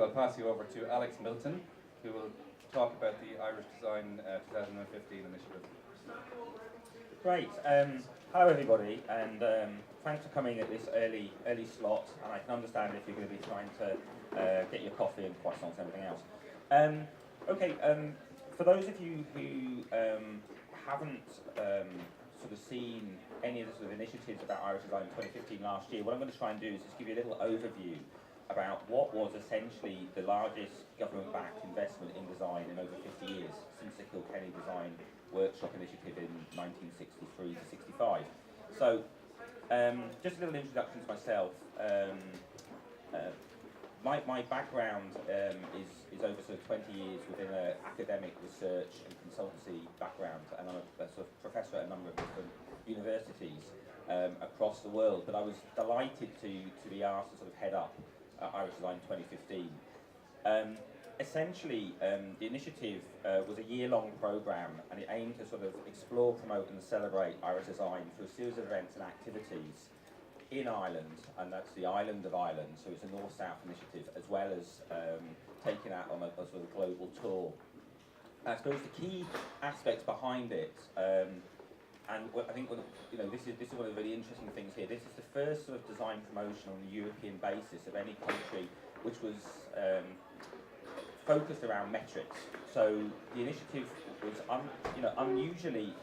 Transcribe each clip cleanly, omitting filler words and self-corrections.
I'll pass you over to Alex Milton, who will talk about the Irish Design 2015 initiative. Great. Hello everybody, and thanks for coming at this early slot. And I can understand if you're going to be trying to get your coffee and croissants and everything else. For those of you who haven't sort of seen any of the sort of initiatives about Irish Design 2015 last year, what I'm going to try and do is just give you a little overview about what was essentially the largest government-backed investment in design in over 50 years, since the Kilkenny Design Workshop Initiative in 1963 to 65. So, just a little introduction to myself. My background is over sort of 20 years within an academic research and consultancy background, and I'm a sort of professor at a number of different universities across the world. But I was delighted to be asked to sort of head up Irish Design 2015. Essentially, the initiative was a year-long programme, and it aimed to sort of explore, promote and celebrate Irish design through a series of events and activities in Ireland, and that's the island of Ireland, so it's a north-south initiative, as well as taking out on a sort of global tour. I suppose the key aspects behind it, and I think this is one of the really interesting things here. This is the first sort of design promotion on a European basis of any country which was focused around metrics. So the initiative was unusually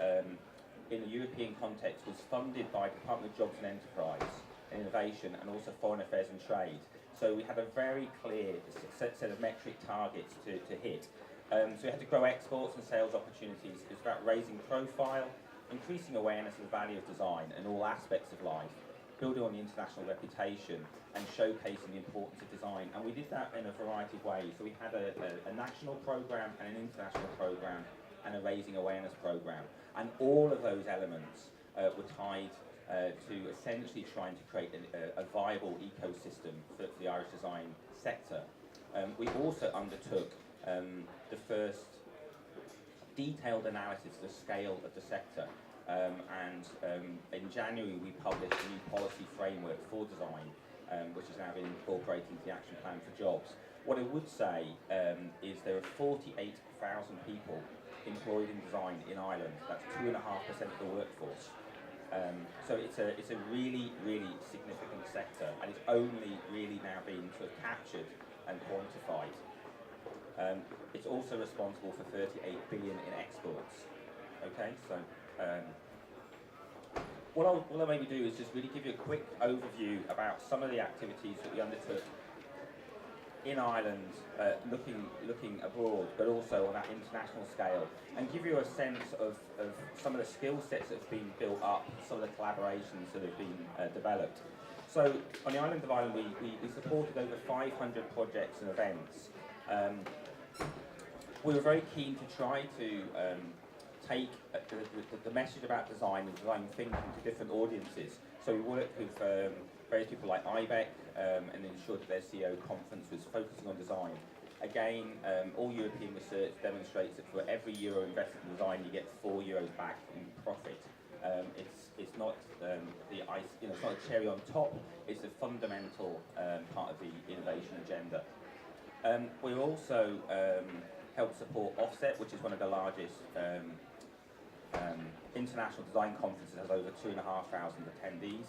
in a European context was funded by the Department of Jobs and Enterprise and Innovation, and also Foreign Affairs and Trade. So we had a very clear set of metric targets to hit. So we had to grow exports and sales opportunities. It was about raising profile, increasing awareness of the value of design in all aspects of life, building on the international reputation and showcasing the importance of design. And we did that in a variety of ways. So we had a national programme and an international programme and a raising awareness programme. And all of those elements were tied to essentially trying to create a viable ecosystem for the Irish design sector. We also undertook the first detailed analysis of the scale of the sector. In January we published a new policy framework for design, which is now being incorporated into the Action Plan for Jobs. What I would say is there are 48,000 people employed in design in Ireland. That's 2.5% of the workforce. So it's a really, really significant sector, and it's only really now being sort of captured and quantified. It's also responsible for 38 billion in exports. Okay, so what I'll maybe do is just really give you a quick overview about some of the activities that we undertook in Ireland, looking abroad, but also on that international scale, and give you a sense of some of the skill sets that have been built up, some of the collaborations that have been developed. So on the island of Ireland, we supported over 500 projects and events. We were very keen to try to take the message about design and design thinking to different audiences. So we worked with various people like IBEC and ensured that their CEO conference was focusing on design. Again, all European research demonstrates that for every euro invested in design, you get €4 back in profit. It's not the ice, it's not a cherry on top. It's a fundamental part of the innovation agenda. We also helped support Offset, which is one of the largest international design conferences, has over 2,500 attendees.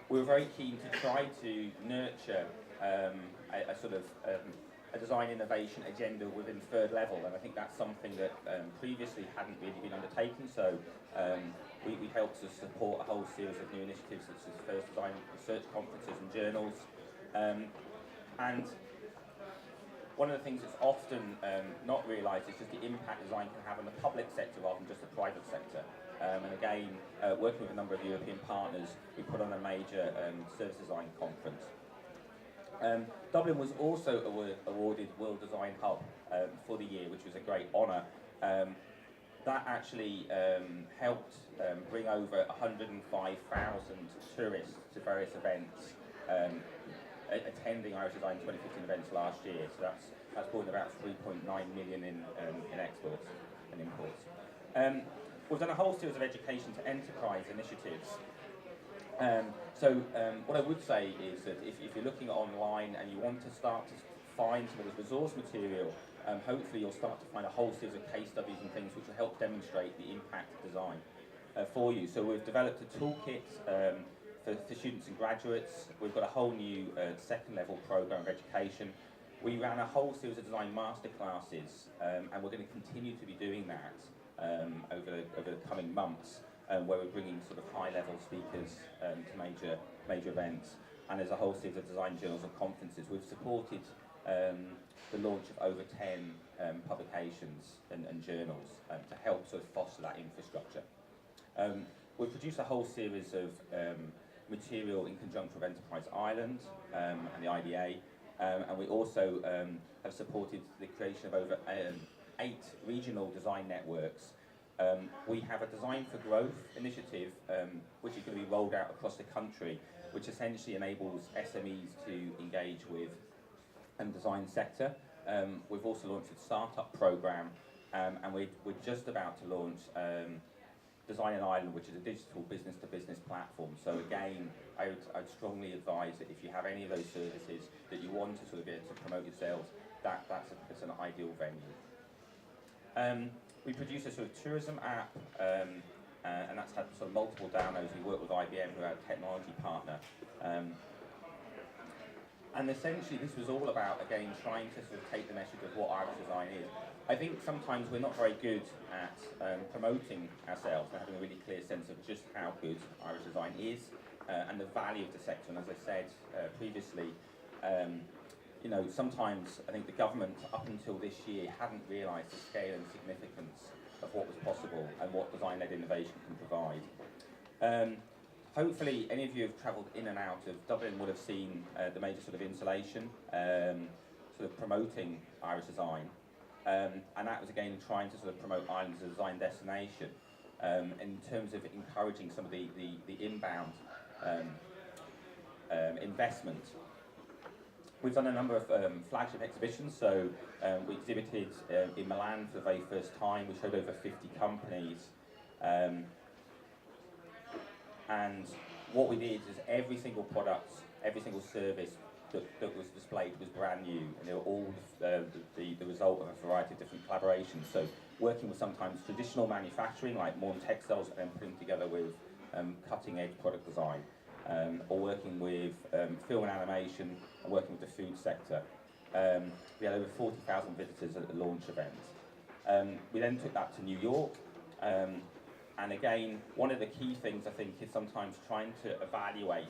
We were very keen to try to nurture a sort of a design innovation agenda within third level, and I think that's something that previously hadn't really been undertaken. So we helped to support a whole series of new initiatives such as first design research conferences and journals. And one of the things that's often not realised is just the impact design can have on the public sector rather than just the private sector. And again, working with a number of European partners, we put on a major service design conference. Dublin was also awarded World Design Hub for the year, which was a great honour. That actually helped bring over 105,000 tourists to various events, attending Irish Design 2015 events last year. So that's brought in about 3.9 million in exports and imports. We've done a whole series of education to enterprise initiatives. So what I would say is that if you're looking online and you want to start to find some of this resource material, hopefully you'll start to find a whole series of case studies and things which will help demonstrate the impact of design for you. So we've developed a toolkit for students and graduates. We've got a whole new second level program of education. We ran a whole series of design masterclasses, and we're going to continue to be doing that over the coming months, where we're bringing sort of high-level speakers to major events. And there's a whole series of design journals and conferences. We've supported the launch of over 10 publications and journals to help sort of foster that infrastructure. We've produced a whole series of material in conjunction with Enterprise Ireland and the IDA, and we also have supported the creation of over 8 regional design networks. We have a Design for Growth initiative, which is going to be rolled out across the country, which essentially enables SMEs to engage with the design sector. We've also launched a startup program, and we're just about to launch Design in Ireland, which is a digital business-to-business platform. So again, I'd strongly advise that if you have any of those services that you want to sort of be able to promote yourselves, that's an ideal venue. We produce a sort of tourism app, and that's had sort of multiple downloads. We work with IBM, who are our technology partner. And essentially this was all about, again, trying to sort of take the message of what Irish design is. I think sometimes we're not very good at promoting ourselves and having a really clear sense of just how good Irish design is and the value of the sector. And as I said previously, you know, sometimes I think the government up until this year hadn't realised the scale and significance of what was possible and what design-led innovation can provide. Hopefully any of you have travelled in and out of Dublin would have seen the major sort of installation sort of promoting Irish design. And that was again trying to sort of promote Ireland as a design destination in terms of encouraging some of the inbound investment. We've done a number of flagship exhibitions, so we exhibited in Milan for the very first time. We showed over 50 companies, and what we did is every single product, every single service that was displayed was brand new, and they were all the result of a variety of different collaborations. So working with sometimes traditional manufacturing, like Morn Textiles, and then putting together with cutting-edge product design, or working with film and animation, and working with the food sector. We had over 40,000 visitors at the launch event. We then took that to New York, and again, one of the key things I think is sometimes trying to evaluate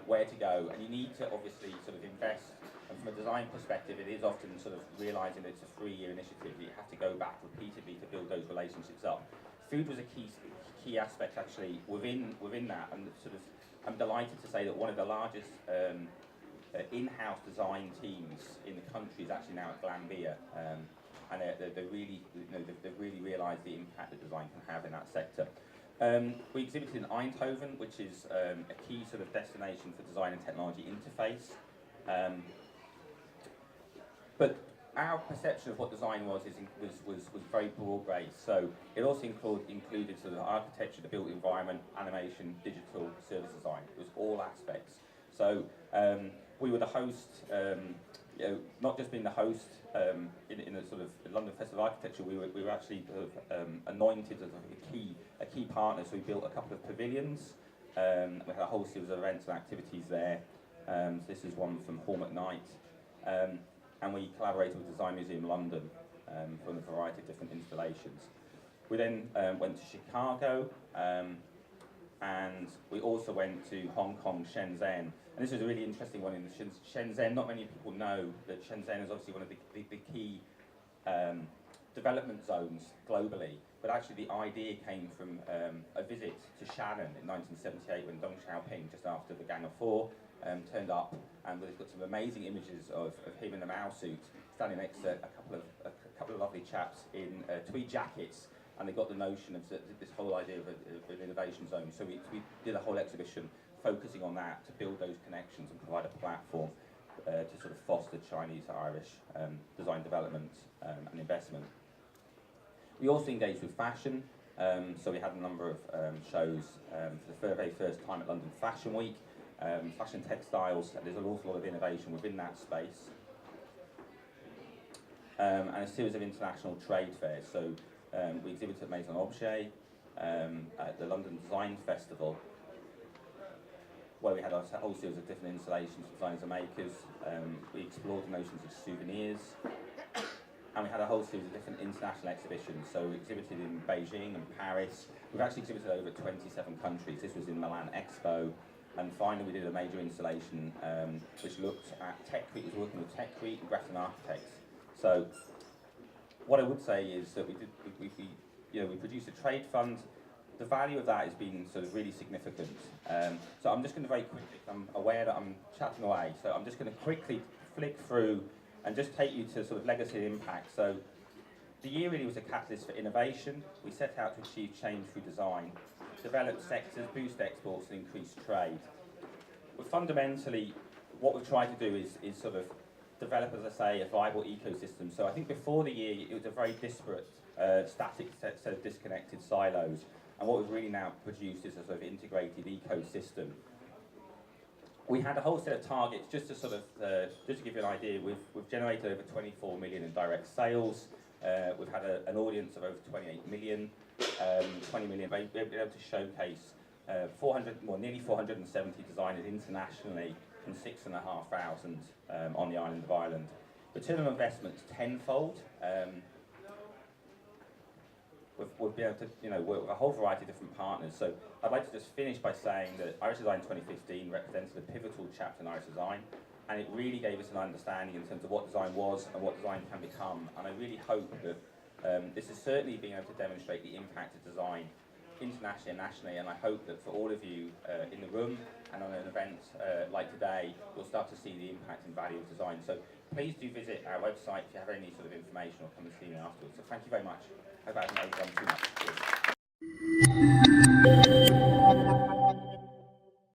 where to go, and you need to obviously sort of invest, and from a design perspective it is often sort of realising that it's a 3-year initiative. You have to go back repeatedly to build those relationships up. Food was a key aspect actually within that, and sort of I'm delighted to say that one of the largest in-house design teams in the country is actually now at Glanbia, and they really, you know, they've really realised the impact that design can have in that sector. We exhibited in Eindhoven, which is a key sort of destination for design and technology interface. But our perception of what design was very broad-based. So it also included sort of architecture, the built environment, animation, digital, service design. It was all aspects. So we were the host, you know, not just being the host in a sort of London Festival of Architecture, we were actually anointed as a key partner. So we built a couple of pavilions. We had a whole series of events and activities there. So this is one from Hall McKnight. And we collaborated with Design Museum London for a variety of different installations. We then went to Chicago, and we also went to Hong Kong, Shenzhen. And this was a really interesting one in Shenzhen. Not many people know that Shenzhen is obviously one of the key development zones globally, but actually the idea came from a visit to Shannon in 1978 when Deng Xiaoping, just after the Gang of Four, turned up, and we've got some amazing images of him in a Mao suit standing next to a couple of lovely chaps in tweed jackets, and they got the notion of this whole idea of an innovation zone. So we did a whole exhibition focusing on that to build those connections and provide a platform to sort of foster Chinese-Irish design development and investment. We also engaged with fashion, so we had a number of shows for the very first time at London Fashion Week. fashion textiles. There's an awful lot of innovation within that space. And a series of international trade fairs. So we exhibited at Maison Objet, at the London Design Festival, where we had a whole series of different installations for designers and makers. We explored the notions of souvenirs, and we had a whole series of different international exhibitions. So we exhibited in Beijing and Paris. We've actually exhibited over 27 countries. This was in Milan Expo. And finally, we did a major installation which looked at Techcrete. It was working with Techcrete and Grafton Architects. So what I would say is that we produced a trade fund. The value of that has been sort of really significant. So I'm just going to very quickly, I'm aware that I'm chatting away, so I'm just going to quickly flick through and just take you to sort of legacy and impact. So the year really was a catalyst for innovation. We set out to achieve change through design, develop sectors, boost exports and increase trade. But fundamentally, what we've tried to do is sort of develop, as I say, a viable ecosystem. So I think before the year, it was a very disparate, static set of disconnected silos. And what we've really now produced is a sort of integrated ecosystem. We had a whole set of targets, just to sort of, just to give you an idea, we've generated over 24 million in direct sales. We've had an audience of over 28 million, 20 million. We've been able to showcase nearly 470 designers internationally and 6,500 on the island of Ireland. Return on investment's tenfold. We've been able to, work with a whole variety of different partners. So I'd like to just finish by saying that Irish Design 2015 represented a pivotal chapter in Irish Design, and it really gave us an understanding in terms of what design was and what design can become. And I really hope that this has certainly been able to demonstrate the impact of design internationally and nationally, and I hope that for all of you in the room and on an event like today, you'll start to see the impact and value of design. So please do visit our website if you have any sort of information, or come and see me afterwards. So thank you very much. I hope I haven't overdone too much.